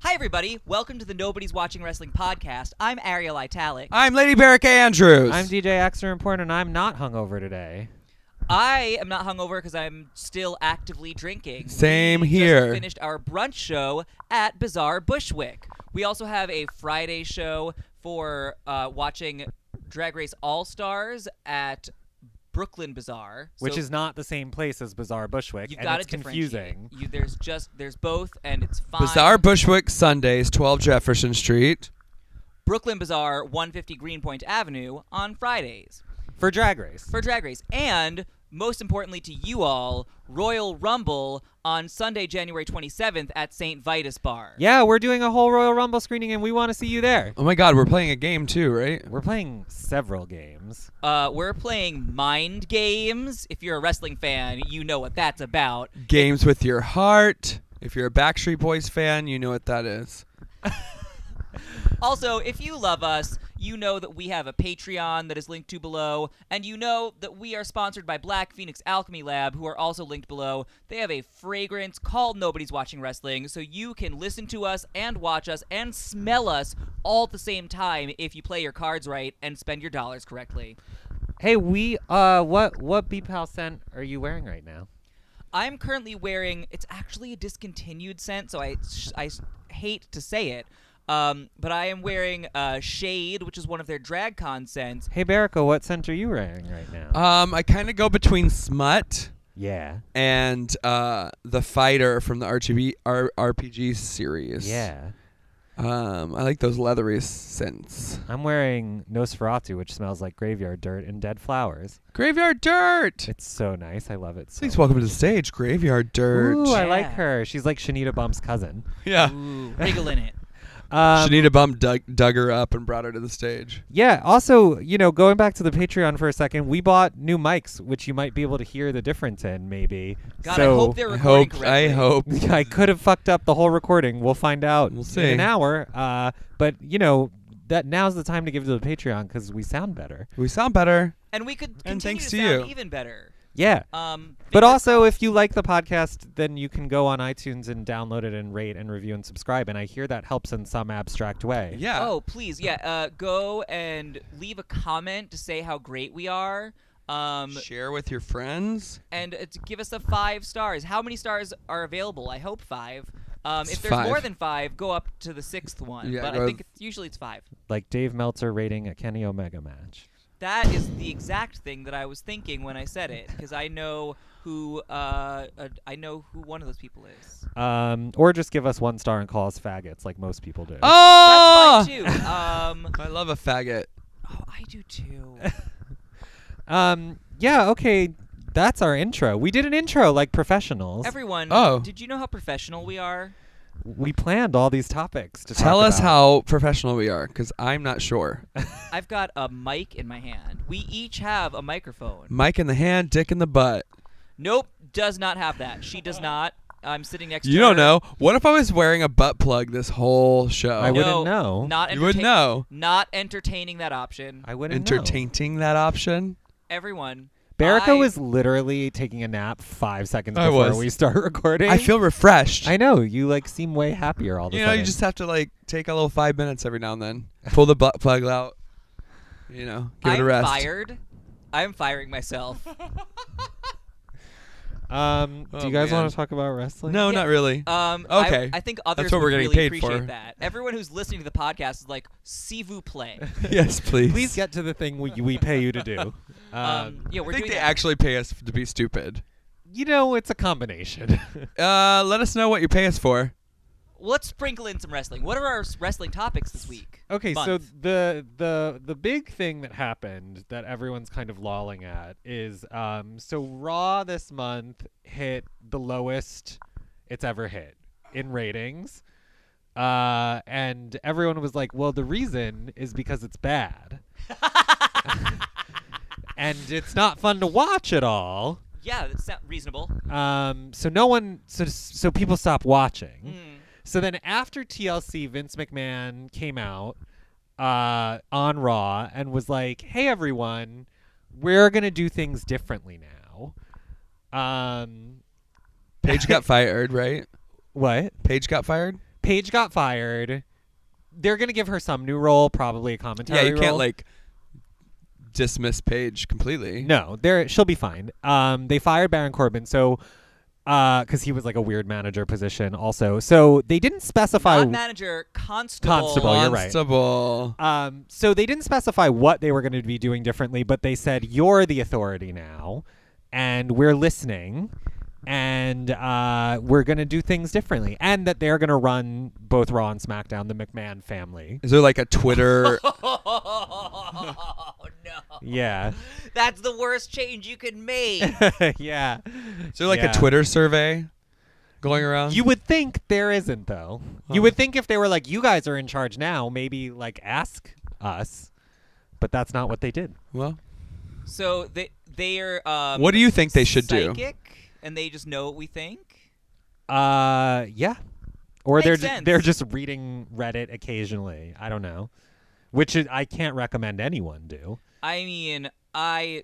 Hi, everybody. Welcome to the Nobody's Watching Wrestling podcast. I'm Ariel Italic. I'm Lady Barrick Andrews. I'm DJ Axter Important, and I'm not hungover today. I am not hungover because I'm still actively drinking. Same we here. Just finished our brunch show at Bizarre Bushwick. We also have a Friday show for watching Drag Race All-Stars at Brooklyn Bazaar, Which is not the same place as Bizarre Bushwick, You've and got it's to confusing. There's both, and it's fine. Bizarre Bushwick Sundays, 12 Jefferson Street. Brooklyn Bazaar, 150 Greenpoint Avenue on Fridays. For Drag Race. For Drag Race. And, most importantly to you all, Royal Rumble on Sunday, January 27th at St. Vitus Bar. Yeah, we're doing a whole Royal Rumble screening, and we want to see you there. Oh my God, we're playing a game too, right? We're playing several games. We're playing Mind Games. If you're a wrestling fan, you know what that's about. Games with your heart. If you're a Backstreet Boys fan, you know what that is. Also, if you love us, you know that we have a Patreon that is linked to below, and you know that we are sponsored by Black Phoenix Alchemy Lab, who are also linked below. They have a fragrance called Nobody's Watching Wrestling, so you can listen to us and watch us and smell us all at the same time if you play your cards right and spend your dollars correctly. Hey, what Beep House scent are you wearing right now? I'm currently wearing, it's actually a discontinued scent, so I hate to say it, but I am wearing Shade, which is one of their DragCon scents. Hey, Barrico, what scent are you wearing right now? I kind of go between Smut Yeah. and the Fighter from the RPG series. Yeah. I like those leathery scents. I'm wearing Nosferatu, which smells like graveyard dirt and dead flowers. Graveyard Dirt! It's so nice. I love it so Please much. welcome to the stage, Graveyard Dirt. Ooh, I Yeah. like her. She's like Shanita Bump's cousin. Yeah. Ooh, wriggle in it. Shanita Bump dug her up and brought her to the stage. Yeah. Also, going back to the Patreon for a second, we bought new mics, which you might be able to hear the difference in, maybe. God, so I hope they're recording correctly. I hope. I could have fucked up the whole recording. We'll find out We'll in see. an hour. But that now's the time to give to the Patreon because we sound better. We sound better. And we could And continue thanks to to sound you. even better. Yeah. But also, if you like the podcast, then you can go on iTunes and download it and rate and review and subscribe. And I hear that helps in some abstract way. Yeah. Oh, please, yeah. Go and leave a comment to say how great we are. Share with your friends. And to give us a 5 stars. How many stars are available? I hope 5. If there's 5. more than 5, go up to the 6th one. Yeah, but go I think usually it's 5. Like Dave Meltzer rating a Kenny Omega match. That is the exact thing that I was thinking when I said it, because I know who one of those people is. Or just give us 1 star and call us faggots like most people do. Oh! That's fine too. I love a faggot. Oh, I do too. Yeah, okay. That's our intro. We did an intro like professionals. Everyone, Oh. did you know how professional we are? We planned all these topics to Tell talk us about. how professional we are, because I'm not sure. I've got a mic in my hand. We each have a microphone. Mike in the hand, dick in the butt. Nope, does not have that. She does not. I'm sitting next to her. You don't know. What if I was wearing a butt plug this whole show? I wouldn't know. Not You wouldn't know. Not entertaining that option. I wouldn't know. Entertaining that option? Everyone. Barrico was literally taking a nap 5 seconds I before was. we start recording. I feel refreshed. I know. You seem way happier all of a You know, sudden. you just have to take a little 5 minutes every now and then. Pull the butt plug out. Give it a rest. Fired. I'm firing myself. Do you guys man. want to talk about wrestling? No, Yeah. not really. Okay. I think others That's what would we're getting really paid appreciate for. that. Everyone who's listening to the podcast is like, s'il vous plaît. Yes, please. Please get to the thing we pay you to do. Yeah, I we're think doing they that. actually pay us to be stupid. It's a combination. Let us know what you pay us for. Let's sprinkle in some wrestling. What are our wrestling topics this week? Okay, so Month. the big thing that happened that everyone's kind of lolling at is so Raw this month hit the lowest it's ever hit in ratings. And everyone was like, well, the reason is because it's bad. And it's not fun to watch at all. Yeah, that's reasonable. So people stop watching. Mm. So then after TLC, Vince McMahon came out on Raw and was like, hey, everyone, we're going to do things differently now. Paige got fired, right? What? Paige got fired? Paige got fired. They're going to give her some new role, probably a commentary Yeah, you can't role. like dismiss Paige completely. No, she'll be fine. They fired Baron Corbin, so because he was like a weird manager position also. So they didn't specify Not manager, constable. Constable, you're right. Constable. So they didn't specify what they were going to be doing differently, but they said, you're the authority now, and we're listening, and we're going to do things differently. And that they're going to run both Raw and SmackDown, the McMahon family. Is there like a Twitter? Oh, no. Yeah. That's the worst change you could make. Yeah. Is there like Yeah. a Twitter survey going around? You would think there isn't, though. You would think if they were like, you guys are in charge now, maybe like ask us. But that's not what they did. Well, So they're what do you think they should do? psychic, and they just know what we think? Yeah. Or Makes they're sense. they're just reading Reddit occasionally. I don't know. Which I can't recommend anyone do. I mean, I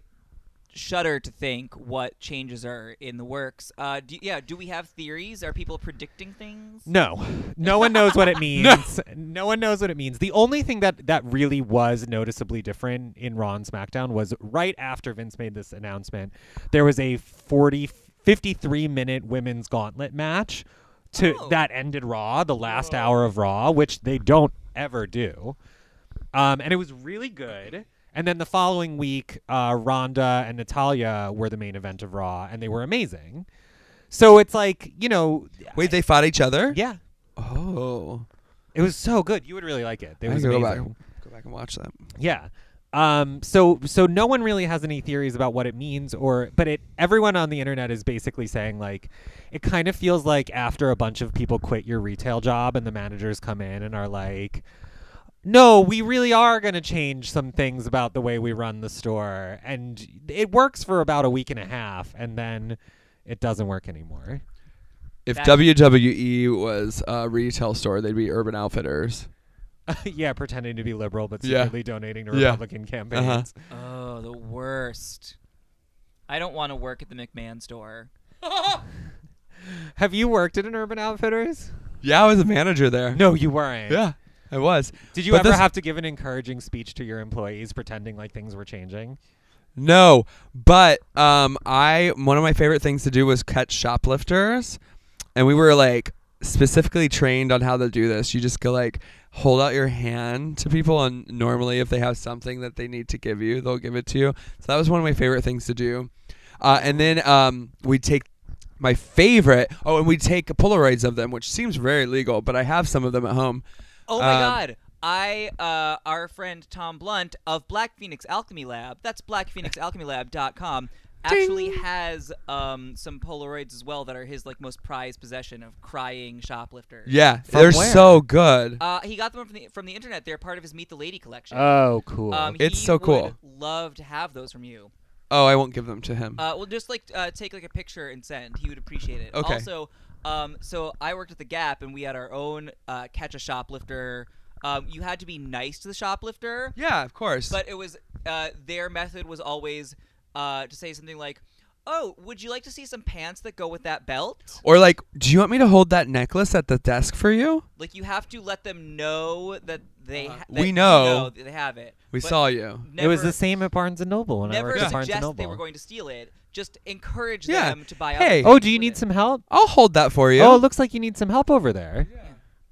shudder to think what changes are in the works. Do we have theories? Are people predicting things? No. No one knows what it means. No one knows what it means. The only thing that really was noticeably different in Raw and SmackDown was right after Vince made this announcement, there was a 53-minute women's gauntlet match that ended Raw, the last hour of Raw, which they don't ever do. And it was really good. And then the following week, Rhonda and Natalya were the main event of Raw, and they were amazing. So it's like, Wait, they fought each other? yeah, Oh. it was so good. You would really like it. It I was have to amazing. go back and watch that. Yeah. So no one really has any theories about what it means, but everyone on the internet is basically saying like, it kind of feels like after a bunch of people quit your retail job and the managers come in and are like, no, we really are going to change some things about the way we run the store. And it works for about a week and a half, and then it doesn't work anymore. If That's- WWE was a retail store, they'd be Urban Outfitters. Yeah, pretending to be liberal, but Yeah. secretly donating to Yeah. Republican campaigns. Oh, the worst. I don't want to work at the McMahon store. Have you worked at an Urban Outfitters? Yeah, I was a manager there. No, you weren't. Yeah, I was. Did you But ever this- have to give an encouraging speech to your employees pretending like things were changing? No, but one of my favorite things to do was catch shoplifters, and we were like specifically trained on how to do this. You just go like hold out your hand to people, and normally if they have something that they need to give you, they'll give it to you. So that was one of my favorite things to do. And then we'd take my favorite. Oh, and we'd take Polaroids of them, which seems very legal, but I have some of them at home. Oh my God. Our friend Tom Blunt of Black Phoenix Alchemy Lab, that's blackphoenixalchemylab.com, actually has some Polaroids as well that are his like most prized possession of crying shoplifters. Yeah, From they're where? so good. He got them from the internet. They're part of his Meet the Lady collection. Oh, cool. It's He so cool. would love to have those from you. Oh, I won't give them to him. Well, just like take like a picture and send. He would appreciate it. Okay. Also, so I worked at the Gap, and we had our own catch a shoplifter. You had to be nice to the shoplifter, Yeah, of course. but it was their method was always to say something like, "Oh, would you like to see some pants that go with that belt?" Or like, do you want me to hold that necklace at the desk for you? Like you have to let them know that they We you know. that they have it. We But saw you. it was never- the same at Barnes & Noble when I Never worked at Barnes & suggest Noble. they were going to steal it. Just encourage Yeah. them to buy. Hey. other Oh, things do you with need it. some help? I'll hold that for you. Oh, it looks like you need some help over there.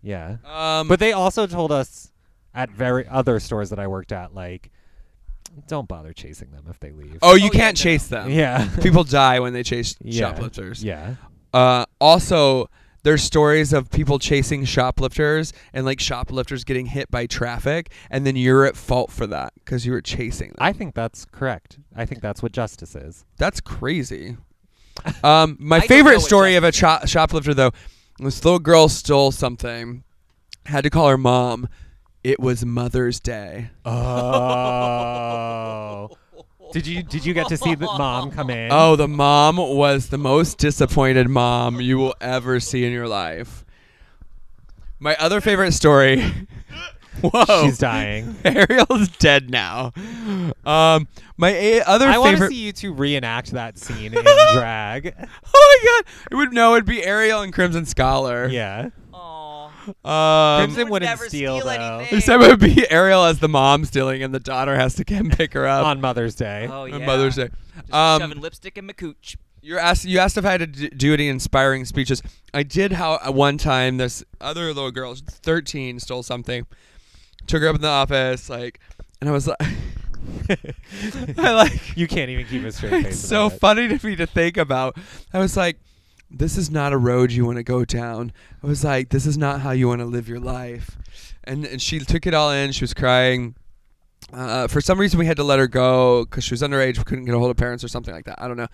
Yeah. but But they also told us at very other stores that I worked at, like, don't bother chasing them if they leave. you Oh, can't yeah, chase them. Yeah. People die when they chase Yeah. shoplifters. Yeah. Also, there's stories of people chasing shoplifters and like shoplifters getting hit by traffic, and then you're at fault for that because you were chasing them. I think that's correct. I think that's what justice is. That's crazy. My don't know favorite what story of a shoplifter, though, this little girl stole something, had to call her mom. It was Mother's Day. Oh. Did you get to see the mom come in? Oh, the mom was the most disappointed mom you will ever see in your life. My other favorite story. Whoa. She's dying. Ariel's dead now. My other I want to favorite. see you two reenact that scene in drag. Oh my god! It'd be Ariel and Crimson Scholar. Yeah. Aw. Crimson would wouldn't never steal, steal though. anything. Except it would be Ariel as the mom stealing, and the daughter has to come pick her up On Mother's Day. Oh yeah. on Mother's Day. Just shoving lipstick in my cooch. You asked if I had to do any inspiring speeches. I did. One time this other little girl, 13, stole something, took her up in the office, and I was like, You can't even keep a straight face. it's so about it. funny to me to think about. I was like, this is not a road you want to go down. I was like, this is not how you want to live your life. And she took it all in. She was crying. For some reason, we had to let her go because she was underage. We couldn't get a hold of parents or something like that. I don't know.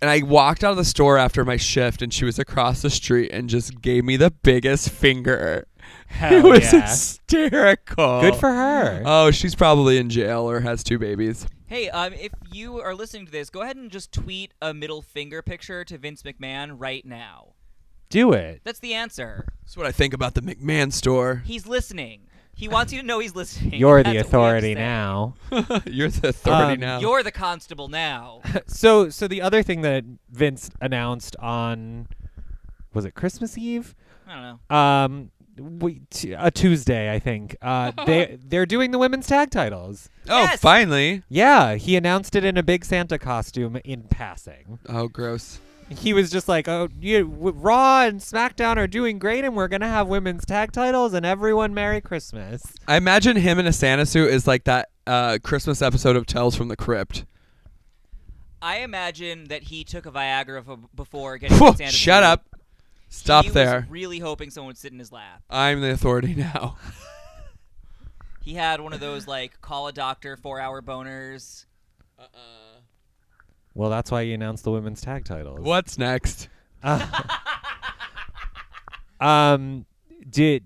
And I walked out of the store after my shift, and she was across the street and just gave me the biggest finger. Hell It was yeah. hysterical. Good for her. Oh, she's probably in jail or has 2 babies. Hey, if you are listening to this, go ahead and just tweet a middle finger picture to Vince McMahon right now. Do it. That's the answer. That's what I think about the McMahon store. He's listening. He wants you to know he's listening. You're That's the what we have to authority say. now. You're the authority now. You're the constable now. So the other thing that Vince announced on, was it Christmas Eve? I don't know. A Tuesday, I think. They're doing the women's tag titles. Oh, Yes! finally. Yeah, he announced it in a big Santa costume in passing. Oh, gross. He was just like, "Oh, Raw and SmackDown are doing great, and we're gonna have women's tag titles, and everyone Merry Christmas." I imagine him in a Santa suit is like that Christmas episode of Tales from the Crypt. I imagine that he took a Viagra before getting Whoa, to Santa. shut up. Stop he there. was really hoping someone would sit in his lap. I'm the authority now. He had one of those call a doctor 4-hour boners. Well, that's why he announced the women's tag titles. What's next? Do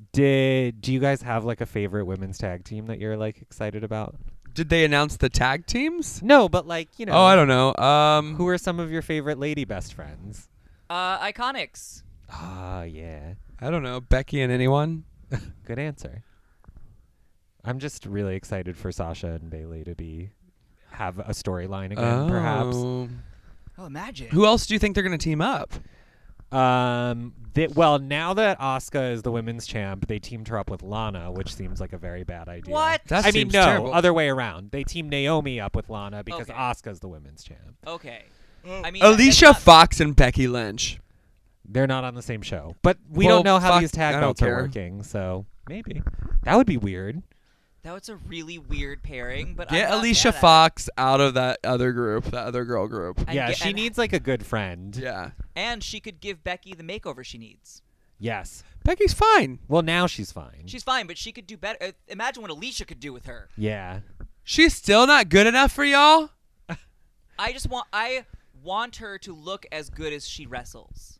you guys have a favorite women's tag team that you're excited about? Did they announce the tag teams? No, but Oh, I don't know. Who are some of your favorite lady best friends? Iconics. Ah, yeah. I don't know. Becky and anyone? Good answer. I'm just really excited for Sasha and Bailey to have a storyline again, perhaps. Oh, imagine. Who else do you think they're going to team up? Well, now that Asuka is the women's champ, they teamed her up with Lana, which seems like a very bad idea. What? That I mean, seems no, terrible. other way around. They teamed Naomi up with Lana because Okay. Asuka's the women's champ. Okay. I mean, Alicia that's not- Fox and Becky Lynch. They're not on the same show, but we Well, don't know how fuck, these tag I don't belts are care. working, so maybe that would be weird. That was a really weird pairing, but Get I'm not Alicia mad at it. Fox out of that other group, that other girl group. And Yeah, get- she and- needs a good friend. Yeah. And she could give Becky the makeover she needs. Yes. Becky's fine. Well, now she's fine. She's fine, but she could do better. Imagine what Alicia could do with her. Yeah. She's still not good enough for y'all? I want her to look as good as she wrestles.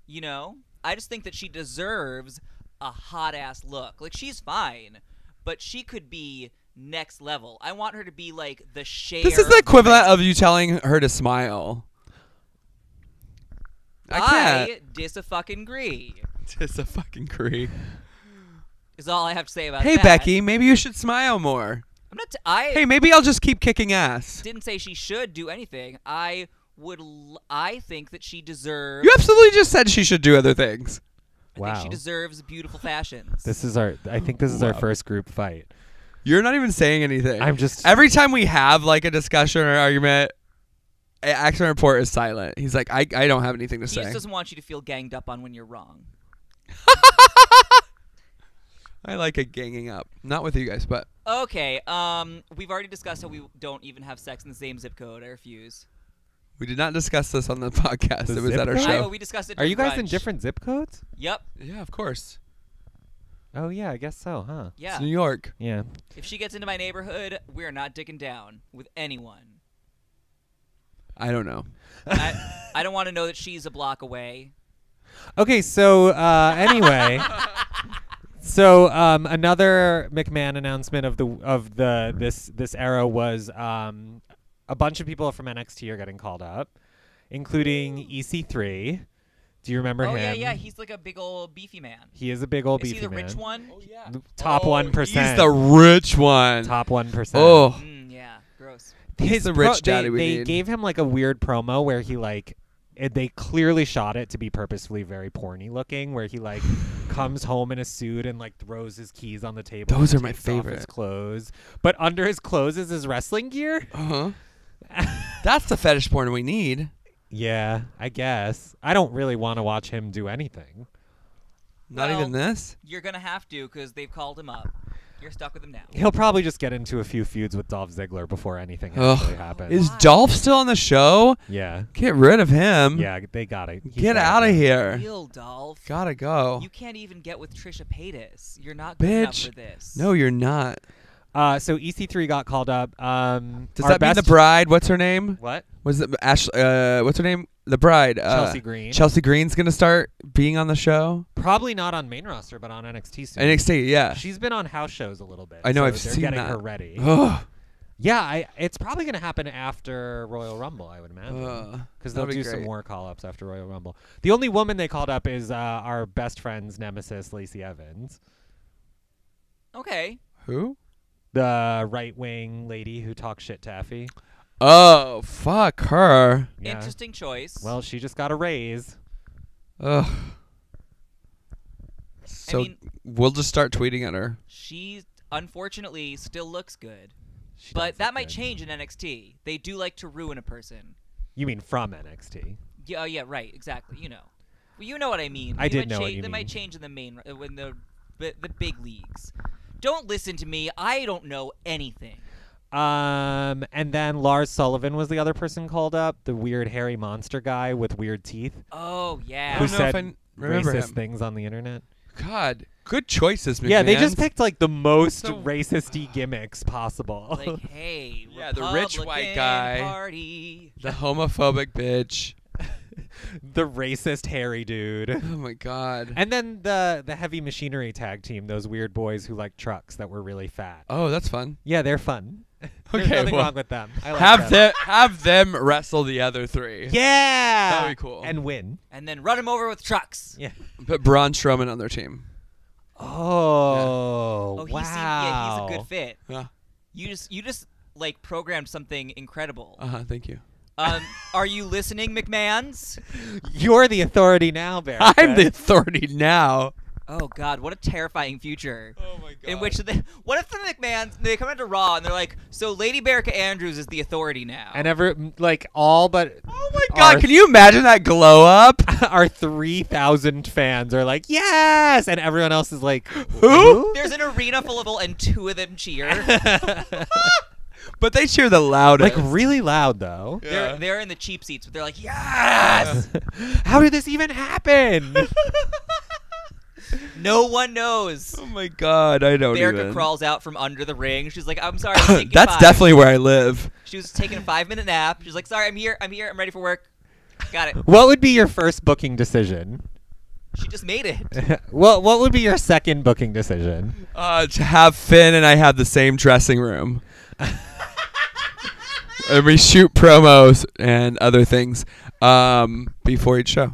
You know? I just think that she deserves a hot ass look. She's fine, but she could be next level. I want her to be like the Cher. This is the equivalent of you telling her to smile. I can't. dis-a-fucking-gree. Just a fucking creep. Is all I have to say about Hey, that. Becky, maybe you should smile more. I'm not. I Hey, maybe I'll just keep kicking ass. didn't say she should do anything. I think that she deserves. You absolutely just said she should do other things. I think she Wow. deserves beautiful fashions. I think this is our Wow. first group fight. You're not even saying anything. I'm just Every time we have a discussion or argument, Action Report is silent. He's like, I don't have anything to He say. just doesn't want you to feel ganged up on when you're wrong. I like a ganging up. Not with you guys, but Okay. We've already discussed how we don't even have sex in the same zip code. I refuse. we did not discuss this on the podcast. The It was zip at our code? show. We discussed it. Are you during guys in brunch. different zip codes? Yep. Yeah, of course. Oh yeah, I guess so, huh? Yeah. It's New York. Yeah. If she gets into my neighborhood, we're not dicking down with anyone. I don't know. I don't want to know that she's a block away. Okay, so anyway, so another McMahon announcement of this era was a bunch of people from NXT are getting called up, including EC3. Do you remember Oh him? yeah. He's like a big old beefy man. He is a big old Is beefy he the man. rich one? yeah. Top 1%. He's the rich one. Top 1%. Oh, Yeah. Gross. he's the rich daddy we they need. gave him a weird promo where he they clearly shot it to be purposefully very porny looking, where he like comes home in a suit and like throws his keys on the table. Those and are my takes off his favorite. clothes, but under his clothes is his wrestling gear. That's the fetish porn we need. Yeah, I guess. I don't really want to watch him do anything. Not Well, even this. You're gonna have to because they've called him up. You're stuck with him now. He'll probably just get into a few feuds with Dolph Ziggler before anything Ugh. actually happens. Is Why? Dolph still on the show? Yeah. Get rid of him. Yeah, they got it. Get out of here. Real Dolph. Gotta go. You can't even get with Trisha Paytas. You're not good enough Bitch. for this. No, you're not. So EC3 got called up. Does our that mean the best- bride? What's her name? What? Was it Ash? What's her name? The bride. Chelsea Green. Chelsea Green's gonna start being on the show. Probably not on main roster, but on NXT soon. NXT, yeah. She's been on house shows a little bit. I know, so I've they're seen getting that. her ready. Ugh. Yeah, it's probably going to happen after Royal Rumble, I would imagine. Because they'll that'd be do some great. more call-ups after Royal Rumble. The only woman they called up is our best friend's nemesis, Lacey Evans. Okay. Who? The right-wing lady who talks shit to Effie. Oh, fuck her. Yeah. Interesting choice. Well, she just got a raise. Ugh. So mean- we'll just start tweeting at her. she unfortunately still looks good. She But does that look might good. change in NXT. They do like to ruin a person. You mean from NXT? Yeah, oh, yeah, right, exactly. You know. Well, you know what I mean. I They did might know what you They mean. might change in the main when the big leagues. Don't listen to me. I don't know anything. And then Lars Sullivan was the other person called up, the weird hairy monster guy with weird teeth Oh yeah. who don't know if said I remember racist him. things on the internet. God, good choices, McMahon. Yeah, they just picked like the most So- racist-y gimmicks possible. Like, hey, Yeah, the rich white Republican guy. Party. the homophobic bitch. the racist hairy dude. Oh my God. And then the heavy machinery tag team, those weird boys who like trucks that were really fat. Oh, that's fun. Yeah, they're fun. There's Okay, nothing well, wrong with them. I like Have them. have them wrestle the other three. Yeah, That'd be cool. and win. And then run him over with trucks. Yeah. Put Braun Strowman on their team. Oh, Oh, wow. yeah, he's a good fit. Yeah. You just like programmed something incredible. Thank you. Are you listening, McMahons? You're the authority now, Barry. I'm the authority now. Oh God, what a terrifying future. Oh my God. In which what if the McMahons they come into Raw and they're like, so Lady Berica Andrews is the authority now. and like all but Oh my God, can you imagine that glow up? our 3,000 fans are like, yes, and everyone else is like, Who? There's an arena full of people and two of them cheer. But they cheer the loudest. Like really loud though. Yeah. They're in the cheap seats, but they're like, yes. How did this even happen? No one knows. Oh my God, I don't Berica even. crawls out from under the ring. She's like, I'm sorry, I'm taking That's 5. definitely where I live. She was taking a 5-minute nap. She's like, sorry, I'm here, I'm ready for work. Got it. What would be your first booking decision? She just made it. What would be your second booking decision? To have Finn and I have the same dressing room. And we shoot promos and other things before each show.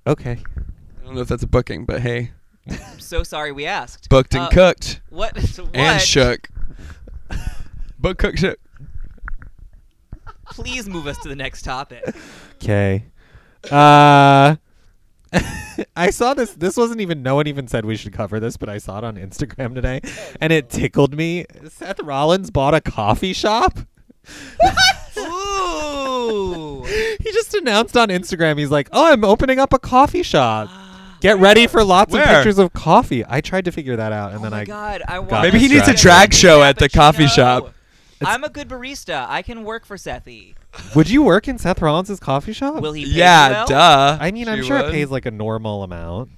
Okay. I don't know if that's a booking, but hey, I'm so sorry we asked. booked and cooked What? and shook. Book, cook, shook. Please move us to the next topic. Okay. I saw this. This wasn't even. No one even said we should cover this, but I saw it on Instagram today, and it tickled me. Seth Rollins bought a coffee shop. Ooh. He just announced on Instagram. He's like, "Oh, I'm opening up a coffee shop. Get ready for lots of Where? pictures of coffee." I tried to figure that out, and Oh then my I God, I want got Maybe he needs a distracted. drag show at the coffee shop. I'm a good barista. I can work for Sethy. Would you work in Seth Rollins' coffee shop? Will he pay Yeah, me well? duh. I mean, I'm She sure would. it pays like a normal amount.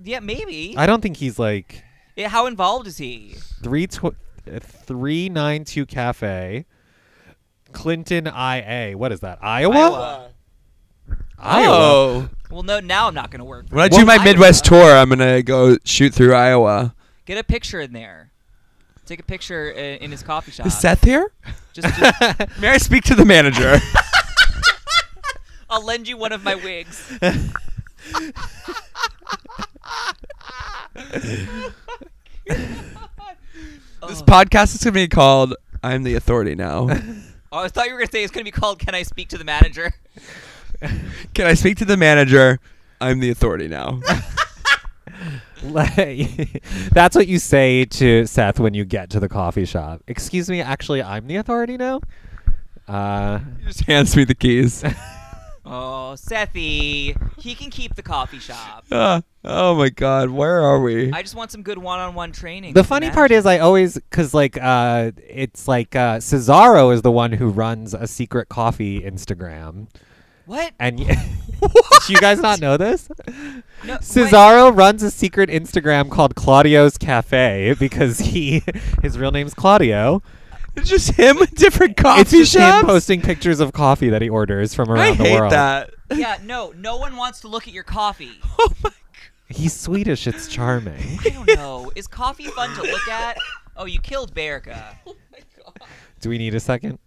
Yeah, maybe. I don't think he's like Yeah, how involved is he? 392 Cafe, Clinton, IA. What is that? Iowa? Iowa. Oh. Well, no, now I'm not going to work. For When I him. do my Iowa. Midwest tour, I'm going to go shoot through Iowa. Get a picture in there. Take a picture in his coffee shop. Is Seth here? Just May I speak to the manager? I'll lend you one of my wigs. This podcast is going to be called I'm the Authority Now. Oh, I thought you were going to say it's going to be called Can I Speak to the Manager? Can I speak to the manager? I'm the authority now. That's what you say to Seth when you get to the coffee shop. Excuse me, actually, I'm the authority now? He just hands me the keys. Oh, Sethy. He can keep the coffee shop. Oh my God, where are we? I just want some good one-on-one training. The funny part is I always, because like, it's like Cesaro is the one who runs a secret coffee Instagram. What? And do you guys not know this? No, Cesaro runs a secret Instagram called Claudio's Cafe because his real name's Claudio. It's just him with different coffee It's just shops? him posting pictures of coffee that he orders from around the I hate world. that. Yeah, no one wants to look at your coffee. Oh my God. He's Swedish. It's charming. I don't know. Is coffee fun to look at? Oh, you killed Berica. Oh my God. Do we need a second?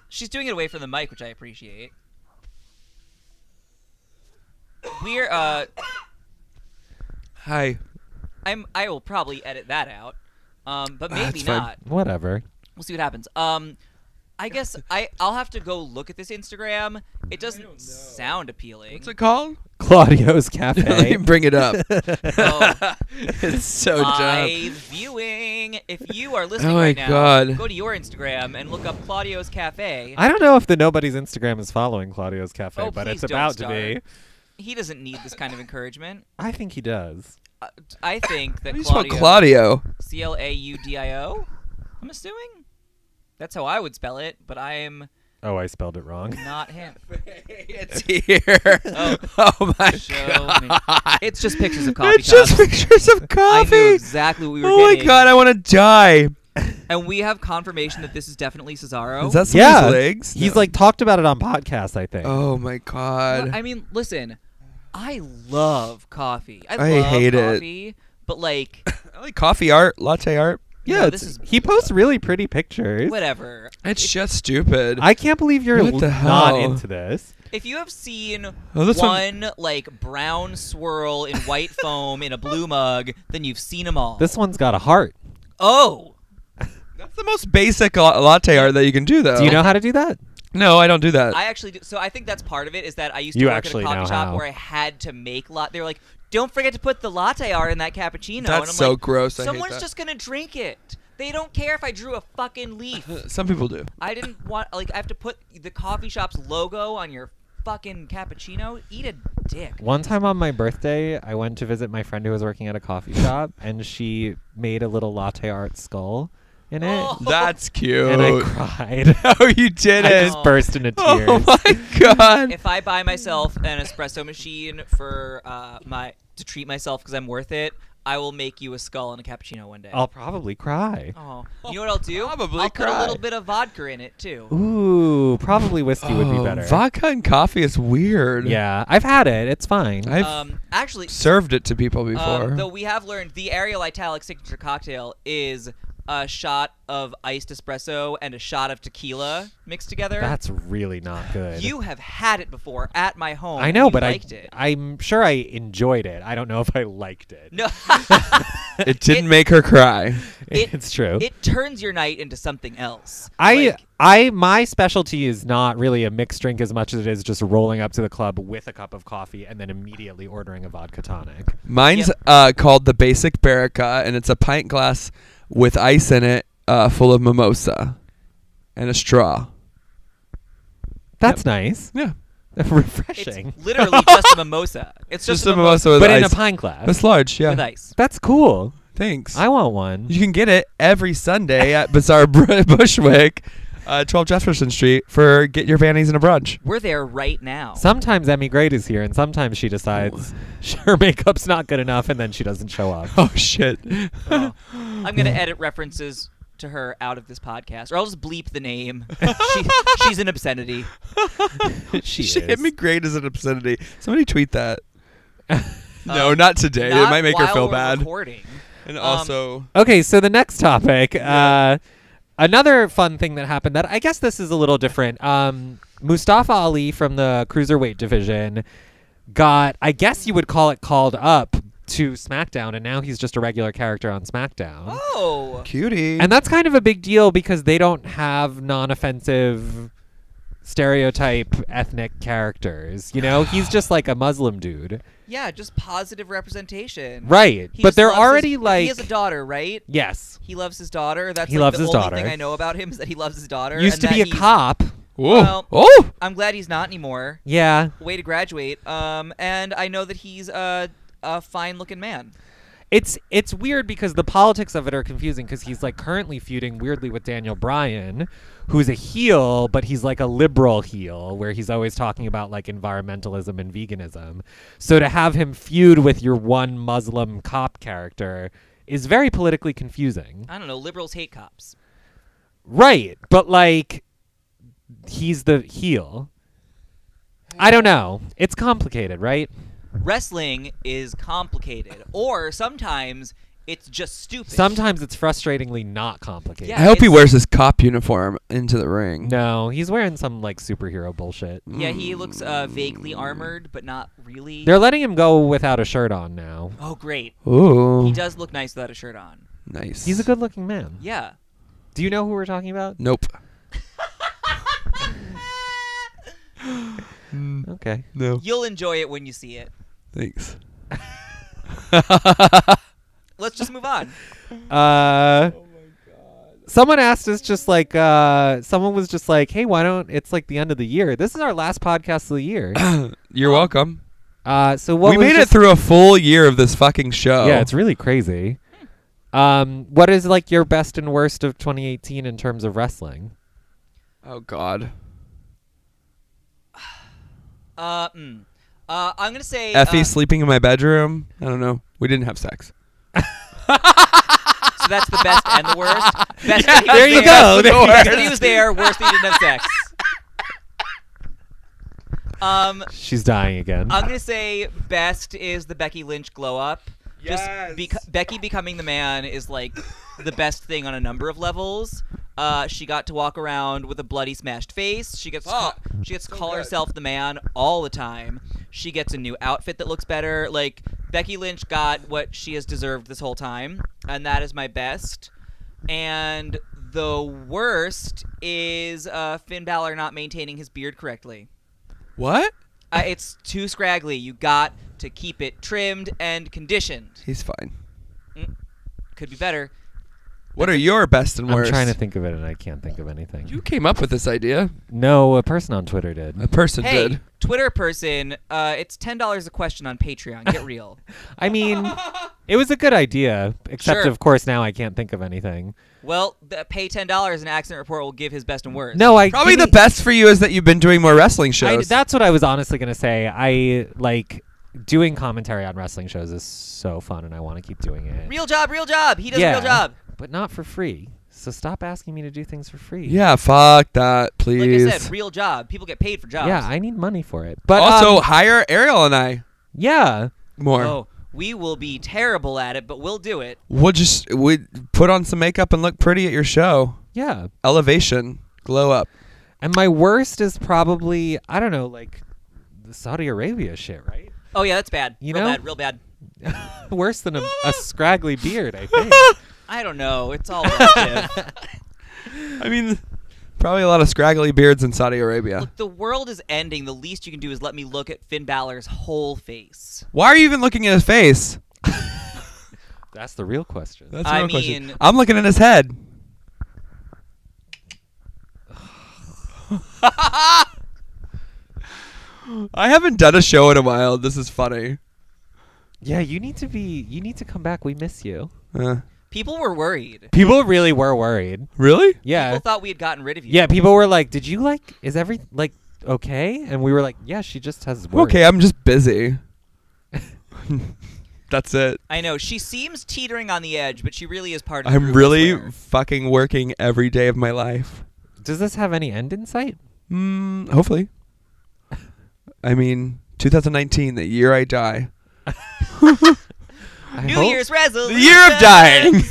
She's doing it away from the mic, which I appreciate. We're Hi. I will probably edit that out. But maybe That's fine. not. Whatever. We'll see what happens. I guess I'll have to go look at this Instagram. It doesn't sound appealing. What's it called? Claudio's Let me Cafe. bring it up. Oh, It's so dumb. live viewing. If you are listening Oh my right now, God. go to your Instagram and look up Claudio's Cafe. I don't know if the Nobody's Instagram is following Claudio's Cafe, Oh, but please it's don't about start. to be. He doesn't need this kind of encouragement. I think he does. I think that How do you spell Claudio, Claudio? Claudio, I'm assuming. That's how I would spell it, but I am Oh, I spelled it wrong. not him. It's here. Oh my Show me. God. It's just pictures of coffee It's just shops. pictures of I coffee. knew exactly what we were Oh my getting. God, I want to die. And we have confirmation that this is definitely Cesaro. Is that somebody's Yeah. legs? He's No. like talked about it on podcasts, I think. Oh my God. Well, I mean, listen, I love coffee. I I love hate it. coffee, but like, I like coffee art, latte art. yeah, no, this is he posts really pretty pictures. whatever. It's just stupid. I can't believe you're What the not hell? into this. If you have seen Oh, this one like brown swirl in white foam in a blue mug, then you've seen them all. This one's got a heart. Oh, That's the most basic latte art that you can do, though. Do you know how to do that? No, I don't do that. I actually do. So I think that's part of it. Is that I used to You work at a actually coffee know shop how. where I had to make They were like, "Don't forget to put the latte art in that cappuccino." and That's I'm so like, gross. I hate Someone's that. just gonna drink it. They don't care if I drew a fucking leaf. Some people do. I didn't want I have to put the coffee shop's logo on your fucking cappuccino. Eat a dick. One time on my birthday, I went to visit my friend who was working at a coffee shop, and she made a little latte art skull in it. Oh. That's cute. And I cried. Oh, you did I it. just burst into tears. Oh my God. If I buy myself an espresso machine for to treat myself because I'm worth it, I will make you a skull and a cappuccino one day. I'll probably cry. Oh, you know what I'll do? Probably I'll put a cry. little bit of vodka in it too. Ooh, probably whiskey would be Oh, better. Vodka and coffee is weird. Yeah, I've had it. It's fine. I've Actually, served it to people before. though we have learned the Ariel Italic signature cocktail is a shot of iced espresso and a shot of tequila mixed together. That's really not good. You have had it before at my home. I know, You but liked it. I'm sure I enjoyed it. I don't know if I liked it. No, It didn't make her cry. It's true. it turns your night into something else. My specialty is not really a mixed drink as much as it is just rolling up to the club with a cup of coffee and then immediately ordering a vodka tonic. Mine's called the Basic Berica, and it's a pint glass with ice in it, full of mimosa and a straw. That's nice. Yeah. Refreshing. It's literally just a mimosa. It's just a mimosa with But ice. in a pint glass. It's large, yeah. with ice. That's cool. Thanks. I want one. You can get it every Sunday at Bazaar Bushwick, 12 Jefferson Street, for Get Your Fannies in a Brunch. We're there right now. Sometimes Emmy Great is here, and sometimes she decides her makeup's not good enough, and then she doesn't show up. Oh, shit. Oh. I'm gonna edit references to her out of this podcast, or I'll just bleep the name. She's an obscenity. She Shit, is. me great is an obscenity. Somebody tweet that. No, not today. Not it might make her while feel we're bad. recording. And also, Okay, so the next topic. Another fun thing that happened that I guess this is a little different. Mustafa Ali from the cruiserweight division got, I guess you would call it, called up to SmackDown, and now he's just a regular character on SmackDown. Oh, cutie. And that's kind of a big deal because they don't have non-offensive stereotype ethnic characters. You know, he's just like a Muslim dude. Yeah, just positive representation. Right. He but just they're loves already his, like... He has a daughter, right? Yes. He loves his daughter. That's He like loves the his only daughter. thing I know about him is that he loves his daughter. Used and to be a that he's- cop. Well, Oh. I'm glad he's not anymore. Yeah. Way to graduate. And I know that he's a fine-looking man. It's weird because the politics of it are confusing because he's like currently feuding weirdly with Daniel Bryan, who's a heel, but he's like a liberal heel where he's always talking about like environmentalism and veganism. So to have him feud with your one Muslim cop character is very politically confusing. I don't know. Liberals hate cops. Right. But like he's the heel. I don't know. It's complicated, right? Wrestling is complicated, or sometimes it's just stupid. Sometimes it's frustratingly not complicated. Yeah. I hope he it's- wears his cop uniform into the ring. No, he's wearing some like superhero bullshit. Yeah, he looks vaguely armored, but not really. They're letting him go without a shirt on now. Oh, great. Ooh. He does look nice without a shirt on. Nice. He's a good-looking man. Yeah. Do you know who we're talking about? Nope. Okay. No. You'll enjoy it when you see it. Thanks. Let's just move on. Someone asked us just like someone was just like, "Hey, why don't it's like the end of the year? This is our last podcast of the year." You're welcome. So what We was made it just- through a full year of this fucking show. Yeah, it's really crazy. What is like your best and worst of 2018 in terms of wrestling? Oh God. I'm gonna say Effie sleeping in my bedroom. I don't know. We didn't have sex. so that's the best and the worst. Best that he was there you there. go. There you Best go. that he was there. Worst that he didn't have sex. She's dying again. I'm gonna say best is the Becky Lynch glow up. Yes. Just Becky becoming the man is like the best thing on a number of levels. She got to walk around with a bloody smashed face. She gets to call herself the man all the time. She gets a new outfit that looks better. Like Becky Lynch got what she has deserved this whole time, and that is my best. And the worst is Finn Balor not maintaining his beard correctly. What? It's too scraggly. You got to keep it trimmed and conditioned. He's fine. Could be better. What are your best and I'm worst? trying to think of it and I can't think of anything. You came up with this idea. No, a person on Twitter did. A person Hey, did. Twitter person, it's $10 a question on Patreon. Get real. I mean, it was a good idea, except Sure. of course now I can't think of anything. Well, pay $10 and Accident Report will give his best and worst. No, Probably give the me- best for you is that you've been doing more wrestling shows. That's what I was honestly gonna say. I like doing commentary on wrestling shows is so fun, and I want to keep doing it. Real job, real job. He does a real job. but not for free. So stop asking me to do things for free. Yeah, fuck that, please. Like I said, real job. People get paid for jobs. Yeah, I need money for it. But Also, hire Ariel and I yeah, more. Oh, we will be terrible at it, but we'll do it. We put on some makeup and look pretty at your show. yeah. Elevation, glow up. And my worst is probably I don't know, like the Saudi Arabia shit, right? Oh, yeah, that's bad. You real know? bad, real bad. Worse than a scraggly beard, I think. I don't know. It's all relative. I mean, probably a lot of scraggly beards in Saudi Arabia. Look, the world is ending. The least you can do is let me look at Finn Balor's whole face. Why are you even looking at his face? That's the real question. That's the I real question. mean- I'm looking at his head. I haven't done a show in a while. This is funny. Yeah, you need to come back. We miss you. People were worried. People really were worried. Really? People thought we had gotten rid of you. Yeah, people were like, "Did you is every okay?" And we were like, "Yeah, she just has work." Okay, I'm just busy. That's it. I know. She seems teetering on the edge, but she really is part of the I'm group, I really swear. fucking working every day of my life. Does this have any end in sight? Hopefully. I mean, 2019, the year I die. I New hope- Year's resolution. The year of dying.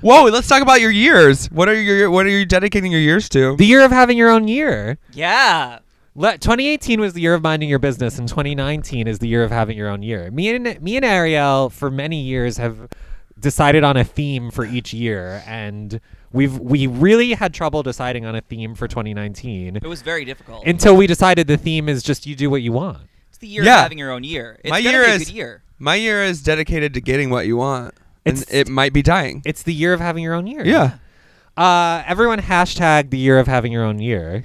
Whoa, let's talk about your years. What are you dedicating your years to? The year of having your own year. Yeah. 2018 was the year of minding your business, and 2019 is the year of having your own year. Me and Ariel for many years have decided on a theme for each year, and we really had trouble deciding on a theme for 2019 It was very difficult. until we decided the theme is just you do what you want. It's the year Yeah. of having your own year. It's My gonna year be a is- good year. My year is dedicated to getting what you want. And It's- it might be dying. It's the year of having your own year. Yeah. Everyone hashtag the year of having your own year.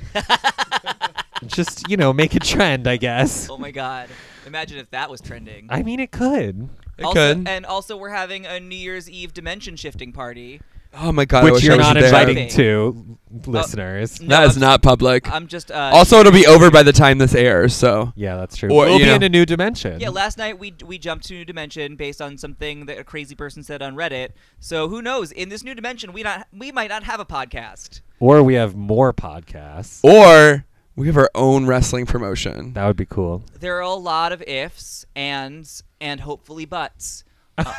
Just, make a trend, I guess. Oh my God! Imagine if that was trending. I mean, it could. It also, could. And also, we're having a New Year's Eve dimension shifting party. Oh my God. I Which wish you're I was not there. inviting to, listeners. No, That is I'm- not public. I'm just. Also, it'll be over by the time this airs. So Yeah, that's true. Or, we'll you be know- in a new dimension. Yeah, last night we jumped to a new dimension based on something that a crazy person said on Reddit. So who knows? In this new dimension, we might not have a podcast. Or we have more podcasts. or we have our own wrestling promotion. That would be cool. There are a lot of ifs, ands, and hopefully buts. That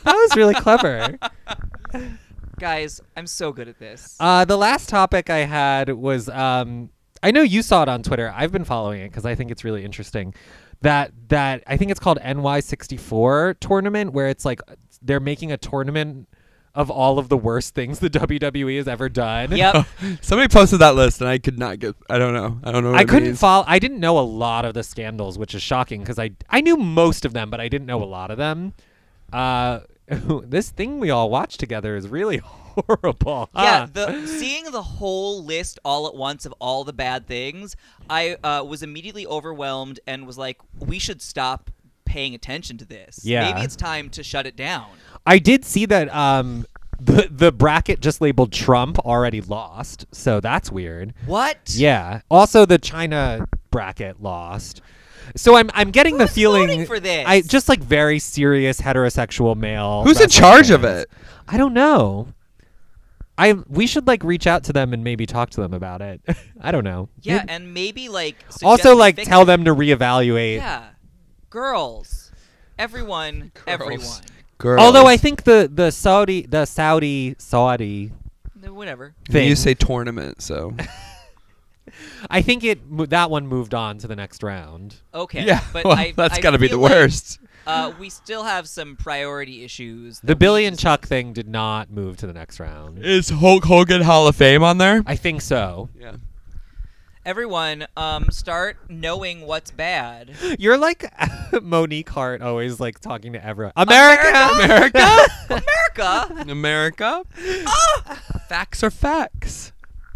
was really clever. Guys, I'm so good at this. The last topic I had was I know you saw it on Twitter. I've been following it because I think it's really interesting. That I think it's called NY64 tournament, where it's like they're making a tournament of all of the worst things the WWE has ever done. Yep. Somebody posted that list, and I could not get. I don't know. I don't know. What I it couldn't means. follow. I didn't know a lot of the scandals, which is shocking because I knew most of them, but I didn't know a lot of them. This thing we all watched together is really horrible. Yeah, huh? seeing the whole list all at once of all the bad things, I was immediately overwhelmed and was like, we should stop paying attention to this. Yeah. Maybe it's time to shut it down. I did see that the bracket just labeled Trump already lost, so that's weird. What? Yeah. Also, the China bracket lost. So I'm getting the Who's feeling voting for this? I just like very serious heterosexual male. Who's in wrestling charge of fans. it? I don't know. We should like reach out to them and maybe talk to them about it. I don't know. Yeah, Maybe- and maybe like suggest also we like fix tell it. them to reevaluate. Yeah, girls, everyone, everyone. Girls. Although I think the Saudi No, whatever. thing. you say tournament, so I think that one moved on to the next round. Okay. yeah. but Well, I that's got to be the feel like, worst. we still have some priority issues. The that Billy we and just- Chuck thing did not move to the next round. Is Hulk Hogan Hall of Fame on there? I think so. Yeah. Everyone, start knowing what's bad. You're like Monique Hart, always like talking to everyone. America. America, America. Facts are facts.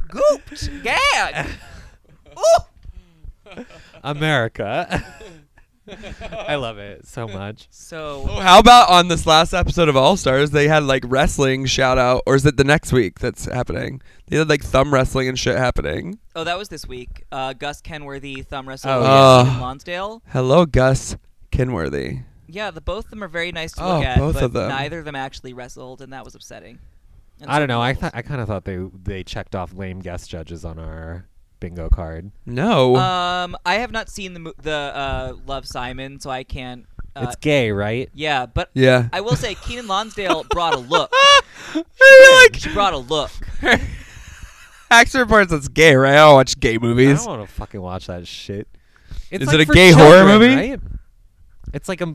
gooped, gag. Ooh. America. I love it so much. So Oh, how about on this last episode of All Stars, they had like wrestling shout out, or is it the next week that's happening? They had like thumb wrestling and shit happening. Oh, that was this week. Gus Kenworthy thumb wrestled Oh, with yeah. Stephen Lonsdale. Hello, Gus Kenworthy. Yeah, both of them are very nice to Oh, look at, both but of them. neither of them actually wrestled, and that was upsetting. And I don't so know. I girls. kind of thought they checked off lame guest judges on our bingo card. No. I have not seen the Love Simon, so I can't. It's gay, right? Yeah, but yeah. I will say Keenan Lonsdale brought a look. I She brought a look. feel like Action reports that's gay, right? I don't watch gay I movies. don't want to fucking watch that shit. It's Is like it a for gay horror children, movie? Right? It's like a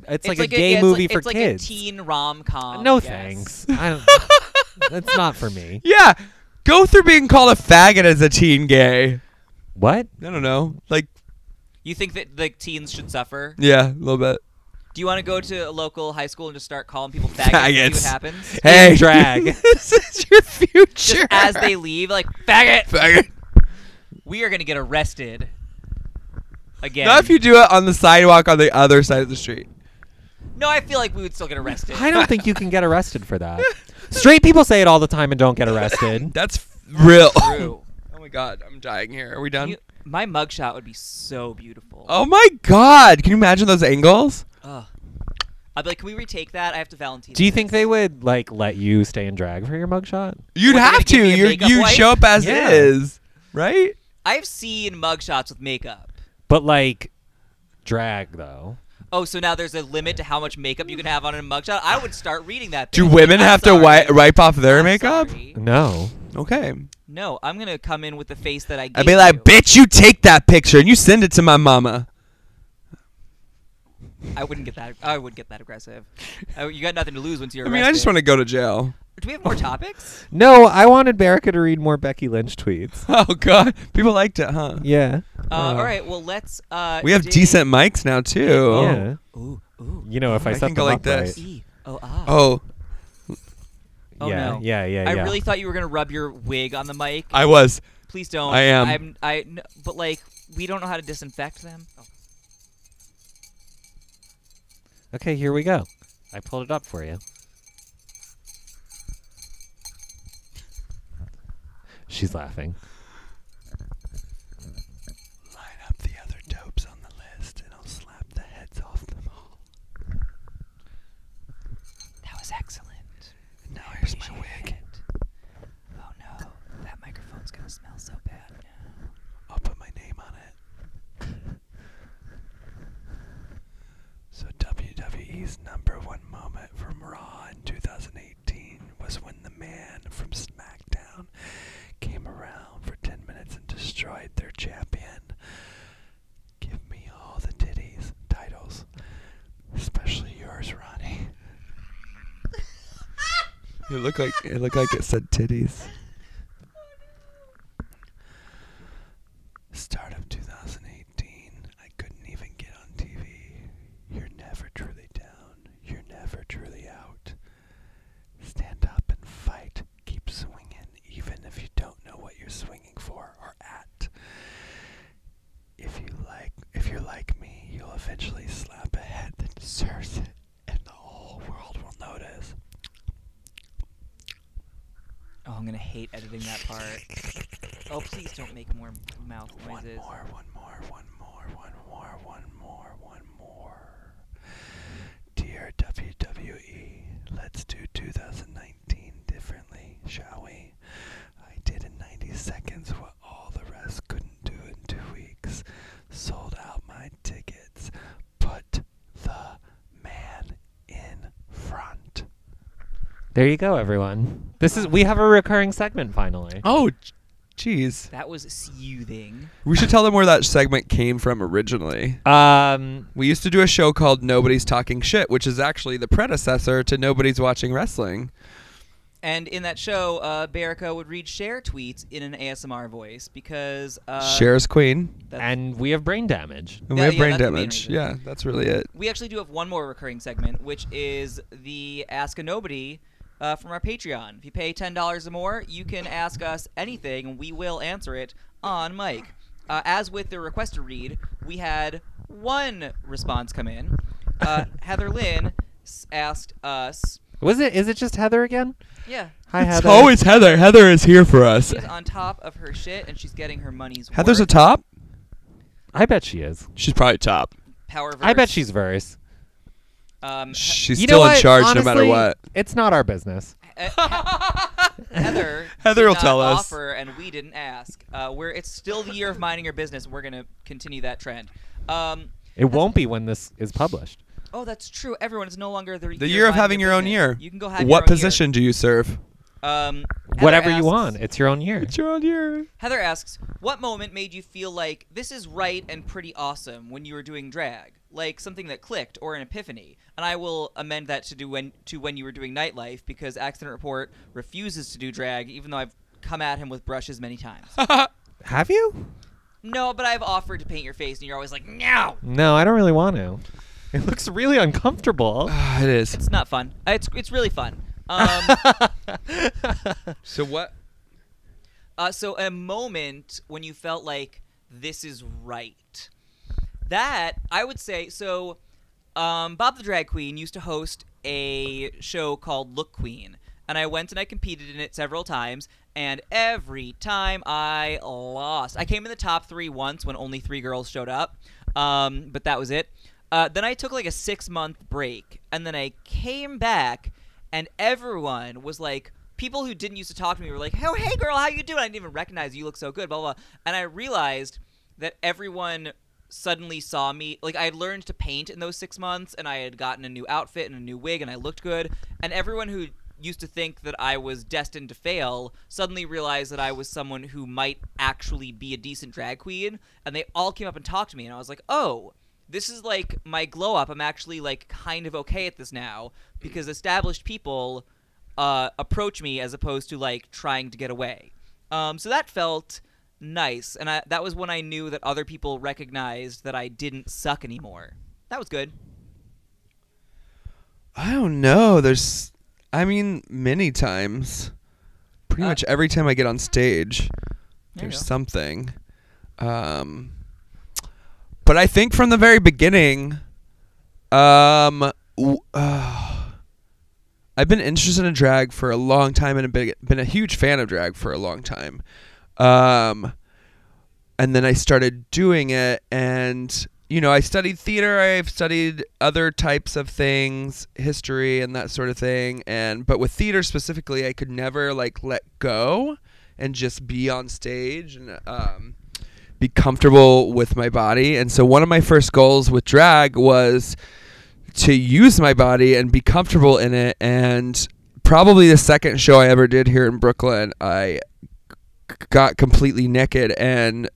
gay yeah, movie it's for like kids. a teen rom-com. No I guess. thanks. I don't, that's not for me. Yeah. Go through being called a faggot as a teen gay. What? I don't know. Like, You think that the teens should suffer? yeah, a little bit. Do you want to go to a local high school and just start calling people faggots and see Faggots. what happens? Hey, drag. This is your future. Just as they leave, like, faggot! Faggot. We are going to get arrested. Again. Not if you do it on the sidewalk on the other side of the street. No, I feel like we would still get arrested. I don't think you can get arrested for that. Straight people say it all the time and don't get arrested. That's real. True. Oh my god, I'm dying here. Are we done? My mugshot would be so beautiful. Oh my god, can you imagine those angles? Ugh. I'd be like, can we retake that? I have to Valentine. Do you think they would like let you stay in drag for your mugshot? You'd What, they're have gonna give to. me a You makeup you wipe? show up as Yeah. is, right? I've seen mugshots with makeup. But like drag though. Oh, so now there's a limit to how much makeup you can have on a mugshot? I would start reading that. Do thing. women I'm have to sorry. wipe off their I'm makeup? sorry. No. Okay. No, I'm going to come in with the face that I gave I'd be like, you. bitch, you take that picture and you send it to my mama. I wouldn't get that. I would get that aggressive. You got nothing to lose once you're I arrested. mean, I just want to go to jail. Do we have more topics? No, I wanted Berica to read more Becky Lynch tweets. Oh God, people liked it, huh? Yeah. All right. Well, let's. We have decent mics now too. Yeah. Ooh. Ooh. You know, if I I set can go them like up this. right. E. Oh. Ah. Oh, Oh, yeah, no. yeah. I really thought you were gonna rub your wig on the mic. I was. Please don't. I am. But like, we don't know how to disinfect them. Oh. Okay, here we go. I pulled it up for you. She's laughing. Line up the other dopes on the list, and I'll slap the heads off them all. That was excellent. Now here's my wig. Oh no, that microphone's gonna smell so bad now. I'll put my name on it. So WWE's #1 moment from Raw in 2018 was when the man from SmackDown came around for 10 minutes and destroyed their champion. Give me all the titties titles, especially yours, Ronnie. It looked like it said titties. Start of 2018, I couldn't even get on TV. You're never truly down. You're never truly out. Stand up and fight. Keep swinging, even if you don't know what you're swinging for or at. If you're like me, you'll eventually slap a head that deserves it, and the whole world will notice. Oh, I'm gonna hate editing that part. Oh, please don't make more mouth noises. One more. Dear WWE, let's do 2019 differently, shall we? I did in 90 seconds what all the rest couldn't do in 2 weeks. Sold out my tickets. Put the man in front. There you go, everyone. We have a recurring segment finally. Oh, jeez. That was soothing. We should tell them where that segment came from originally. We used to do a show called Nobody's Talking Shit, which is actually the predecessor to Nobody's Watching Wrestling. And in that show, Berica would read Cher tweets in an ASMR voice because... Cher's queen. And we have brain damage. And we have brain that's the main damage. reason. Yeah, that's really it. We actually do have one more recurring segment, which is the Ask a Nobody from our Patreon. If you pay $10 or more, you can ask us anything, and we will answer it on mic. As with the request to read, we had one response come in. Heather Lynn asked us... Is it just Heather again? Yeah. Hi, It's Heather. always Heather. Heather is here for us. She's on top of her shit, and she's getting her money's worth. Heather's a top? I bet she is. She's probably top. Power I bet verse. she's verse. She's You know still what? in charge no matter Honestly, what. It's not our business. Heather Heather did will not tell us. offer, and we didn't ask. It's still the year of minding your business. We're going to continue that trend. It won't be when this is published. Oh, that's true. Everyone, it's no longer The year of minding having your own business. year. You can go have your What own year. position do you serve? Heather Whatever you asks- want. It's your own year. It's your own year. Heather asks, what moment made you feel like this is right and pretty awesome when you were doing drag? Like something that clicked or an epiphany. And I will amend that to when you were doing nightlife because Accident Report refuses to do drag even though I've come at him with brushes many times. Have you? No, but I've offered to paint your face and you're always like, no! No, I don't really want to. It looks really uncomfortable. It is. It's not fun. It's really fun. So what? So a moment when you felt like this is right. That, I would say, so Bob the Drag Queen used to host a show called Look Queen. And I went and I competed in it several times. And every time I lost. I came in the top 3 once when only 3 girls showed up. But that was it. Then I took like a 6-month break. And then I came back. And everyone was like, people who didn't used to talk to me were like, oh, hey, girl, how you doing? I didn't even recognize you. You look so good, blah, blah, blah. And I realized that everyone suddenly saw me. Like, I had learned to paint in those 6 months, and I had gotten a new outfit and a new wig, and I looked good. And everyone who used to think that I was destined to fail suddenly realized that I was someone who might actually be a decent drag queen. And they all came up and talked to me, and I was like, oh, this is like my glow up. I'm actually like kind of okay at this now because established people approach me as opposed to like trying to get away. So that felt nice, and that was when I knew that other people recognized that I didn't suck anymore. That was good. I don't know. Many times. Pretty much every time I get on stage, there's something. But I think from the very beginning, I've been interested in drag for a long time and been a huge fan of drag for a long time. And then I started doing it, and I studied theater. I've studied other types of things, history and that sort of thing. But with theater specifically, I could never like let go and just be on stage and be comfortable with my body. And so one of my first goals with drag was to use my body and be comfortable in it. And probably the second show I ever did here in Brooklyn, I got completely naked. And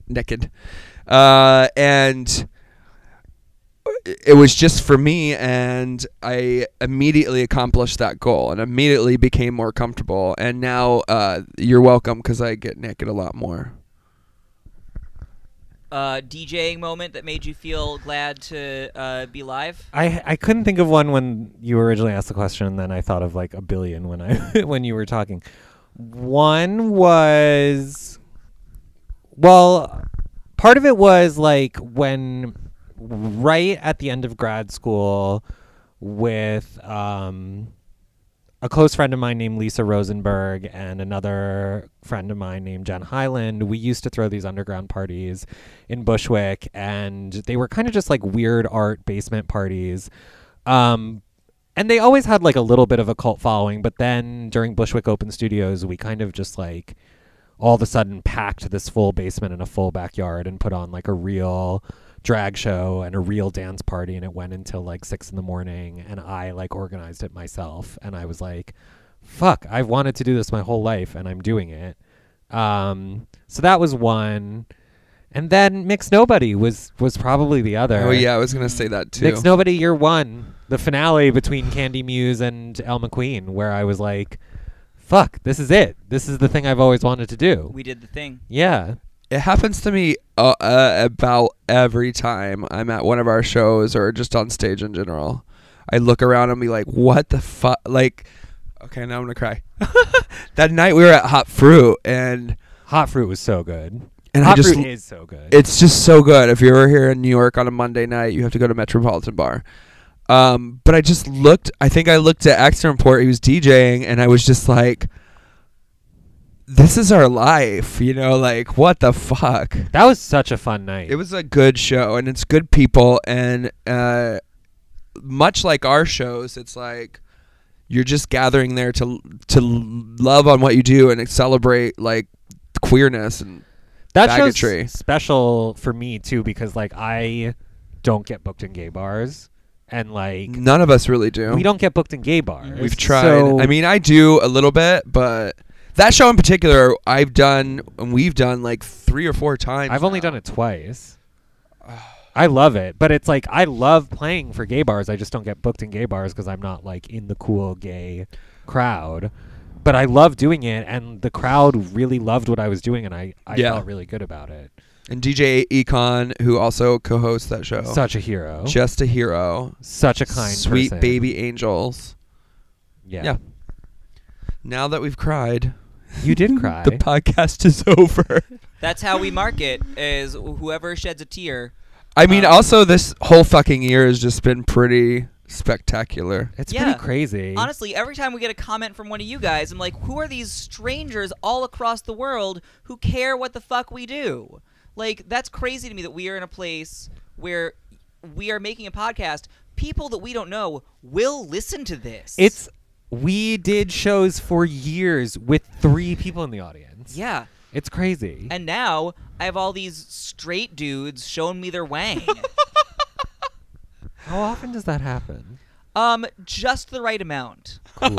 it was just for me, and I immediately accomplished that goal and immediately became more comfortable. And now you're welcome, because I get naked a lot more. DJing moment that made you feel glad to be live? I couldn't think of one when you originally asked the question, and then I thought of like a billion when when you were talking. One was, well, part of it was like when right at the end of grad school with a close friend of mine named Lisa Rosenberg and another friend of mine named Jen Highland, we used to throw these underground parties in Bushwick, and they were kind of just like weird art basement parties. And they always had like a little bit of a cult following, but then during Bushwick Open Studios, we kind of just like all of a sudden packed this full basement and a full backyard and put on like a real drag show and a real dance party, and it went until like 6 a.m, and I like organized it myself, and I was like, fuck, I've wanted to do this my whole life and I'm doing it. So that was one. And then Mix Nobody was probably the other. Oh yeah, I was gonna say that too. Mix Nobody Year One, the finale between Candy Muse and Elle McQueen, where I was like, fuck, this is it. This is the thing I've always wanted to do. We did the thing. Yeah. It happens to me about every time I'm at one of our shows or just on stage in general. I look around and be like, what the fuck? Like, okay, now I'm going to cry. That night we were at Hot Fruit, and Hot Fruit was so good. And Hot Fruit is so good. It's just so good. If you're ever here in New York on a Monday night, you have to go to Metropolitan Bar. But I just looked, I think I looked at Accident Report, he was DJing, and I was just like, this is our life, like, what the fuck? That was such a fun night. It was a good show, and it's good people, and much like our shows, it's like you're just gathering there to love on what you do and celebrate like queerness and that faggotry. Show's special for me too, because like I don't get booked in gay bars, and like none of us really do. We don't get booked in gay bars. We've tried. So, I mean, I do a little bit, but that show in particular, we've done like 3 or 4 times. I've only done it twice. I love it, but it's like I love playing for gay bars. I just don't get booked in gay bars because I'm not like in the cool gay crowd. But I love doing it, and the crowd really loved what I was doing, and I felt really good about it. And DJ Econ, who also co-hosts that show. Such a hero. Just a hero. Such a kind Sweet person. baby angels. Yeah. Now that we've cried. You did cry. The podcast is over. That's how we market, is whoever sheds a tear. I mean, also, this whole fucking year has just been pretty spectacular. It's pretty crazy. Honestly, every time we get a comment from one of you guys, I'm like, who are these strangers all across the world who care what the fuck we do? Like, that's crazy to me that we are in a place where we are making a podcast. People that we don't know will listen to this. We did shows for years with 3 people in the audience. Yeah. It's crazy. And now I have all these straight dudes showing me their wang. How often does that happen? Just the right amount. Cool.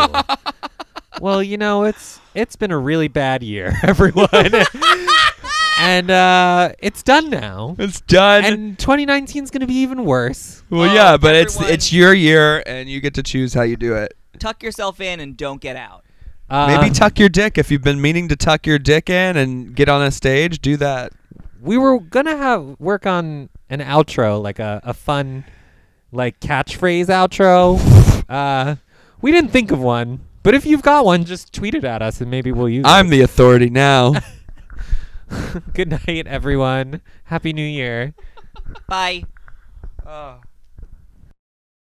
Well, it's been a really bad year, everyone. And it's done now. It's done. And 2019 is going to be even worse. Well, Oh, yeah, but everyone- it's your year, and you get to choose how you do it. Tuck yourself in and don't get out. Maybe tuck your dick. If you've been meaning to tuck your dick in and get on a stage, do that. We were going to work on an outro, like a fun like catchphrase outro. We didn't think of one. But if you've got one, just tweet it at us and maybe we'll use it. I'm the authority now. Good night, everyone. Happy New Year. Bye. Oh.